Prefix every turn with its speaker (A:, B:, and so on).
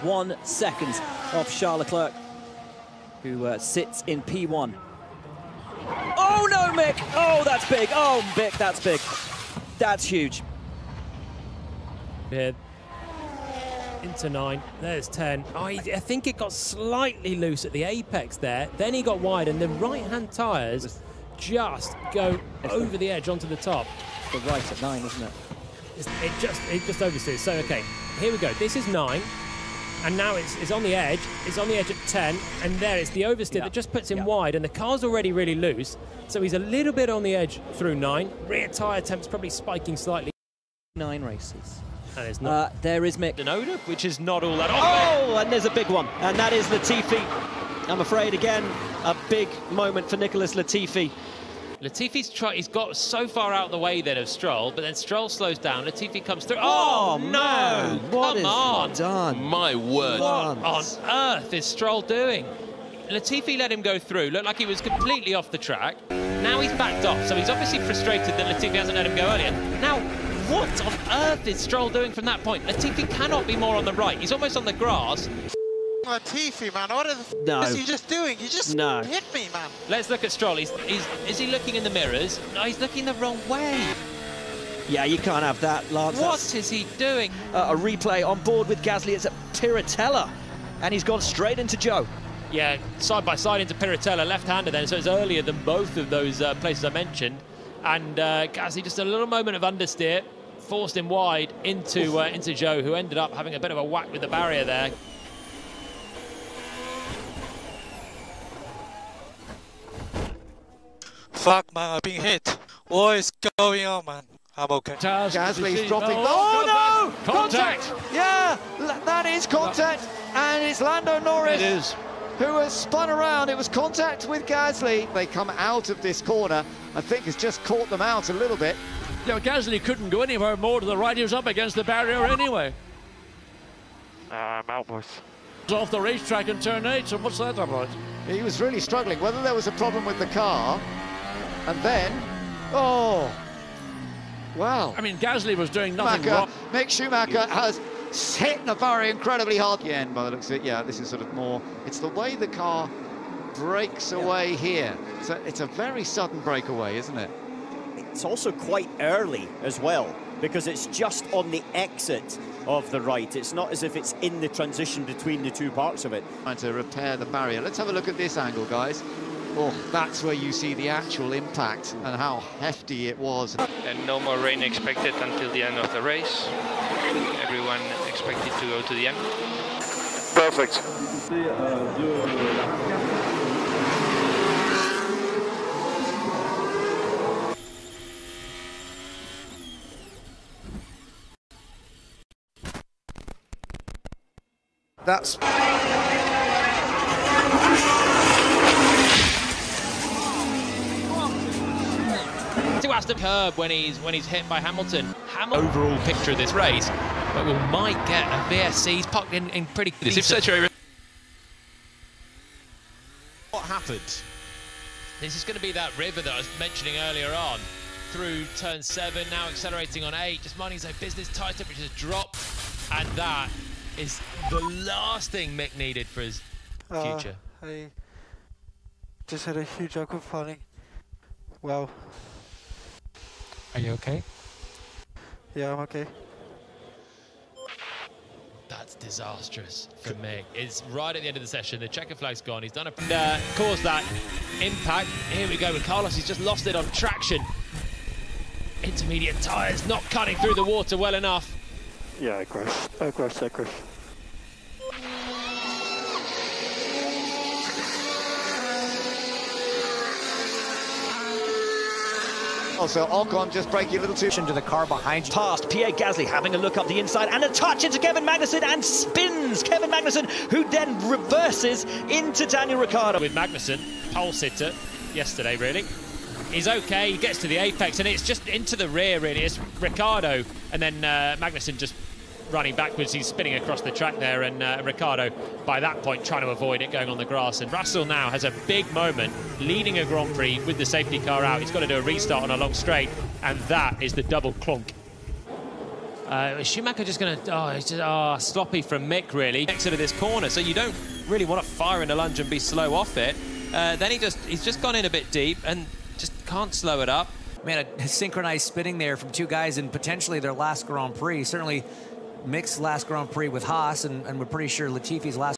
A: 1 second off Charles Leclerc, who sits in P1. Oh no, Mick! Oh, that's big. Oh, Mick, that's big. That's huge.
B: Here. Into 9, there's 10. Oh, I think it got slightly loose at the apex there. Then he got wide, and the right-hand tyres just go over the edge onto the top.
A: The right at 9, isn't it?
B: It just oversteers. So, okay, here we go. This is 9, and now it's on the edge. It's on the edge at 10, and there it's the oversteer that just puts him wide, and the car's already really loose. So he's a little bit on the edge through 9. Rear tyre temp's probably spiking slightly.
A: 9 races.
B: And it's not.
A: There is Mick.
C: Denoda, which is not all that
A: Oh, and there's a big one, and that is Latifi. I'm afraid, again, a big moment for Nicholas Latifi.
C: Latifi's he's got so far out of the way then of Stroll, but then Stroll slows down, Latifi comes through. Oh, no!
A: Man, what
C: Come on!
A: Done?
D: My word.
C: What on earth is Stroll doing? Latifi let him go through, looked like he was completely off the track. Now he's backed off, so he's obviously frustrated that Latifi hasn't let him go earlier. Now, what on earth is Stroll doing from that point? Latifi cannot be more on the right. He's almost on the grass.
E: Latifi, man, what is he just doing? You just hit me, man.
C: Let's look at Stroll. Is he looking in the mirrors? No, he's looking the wrong way.
A: Yeah, you can't have that, Lance.
C: What is he doing?
A: A replay on board with Gasly. It's at Piratella, and he's gone straight into Joe.
C: Yeah, side by side into Piratella, left-hander then, so it's earlier than both of those places I mentioned. And Gasly, just a little moment of understeer, forced him wide into Joe, who ended up having a bit of a whack with the barrier there.
E: Fuck, man, I'm being hit. What is going on, man? I'm okay.
F: Gasly's dropping.
B: Oh, no!
F: Contact! Yeah, that is contact, and it's Lando Norris.
D: It is.
F: Who has spun around. It was contact with Gasly. They come out of this corner. I think it's just caught them out a little bit.
G: You know, Gasly couldn't go anywhere more to the right. He was up against the barrier anyway.
E: I'm out, boys.
G: Off the racetrack in turn 8, so what's that about?
F: He was really struggling. Whether there was a problem with the car, and then, oh, wow.
G: I mean, Gasly was doing nothing wrong.
F: Mick Schumacher has hit the barrier incredibly hard again, by the looks of it. Yeah, this is sort of more, it's the way the car breaks away here. So it's a very sudden breakaway, isn't it?
H: It's also quite early as well, because it's just on the exit of the right. It's not as if it's in the transition between the two parts of it.
F: Trying to repair the barrier. Let's have a look at this angle, guys. Oh, that's where you see the actual impact and how hefty it was.
I: And no more rain expected until the end of the race. Everyone expected to go to the end.
E: Perfect.
F: That's...
C: To Aston curb when he's hit by Hamilton. Overall picture of this race, but we might get a VSC. He's parked in pretty decent.
D: What happened?
C: This is going to be that river that I was mentioning earlier on. Through turn 7, now accelerating on 8, just minding his own business, tyre temperatures drop, and that is the last thing Mick needed for his future.
E: I just had a huge aquaplaning. Wow.
C: Are you okay?
E: Yeah, I'm okay.
C: That's disastrous for Mick. It's right at the end of the session. The checker flag's gone. He's done a caused that impact. Here we go with Carlos. He's just lost it on traction. Intermediate tyres not cutting through the water well enough.
E: Yeah, I crashed.
F: Also, Ocon just breaking a little too...
A: To the car behind you. Past Pierre Gasly, having a look up the inside, and a touch into Kevin Magnussen, and spins Kevin Magnussen, who then reverses into Daniel Ricciardo.
C: With Magnussen, pole sitter yesterday, really. He's okay, he gets to the apex, and it's just into the rear, really. It's Ricciardo, and then Magnussen just running backwards. He's spinning across the track there, and Ricciardo, by that point, trying to avoid it going on the grass. And Russell now has a big moment, leading a Grand Prix with the safety car out. He's got to do a restart on a long straight, and that is the double clunk. Schumacher just going to, it's just, sloppy from Mick, really. Exit of this corner, so you don't really want to fire in a lunge and be slow off it. Then he's just gone in a bit deep and just can't slow it up.
J: Man, a synchronized spinning there from two guys in potentially their last Grand Prix. Certainly Mick's last Grand Prix with Haas, and we're pretty sure Latifi's last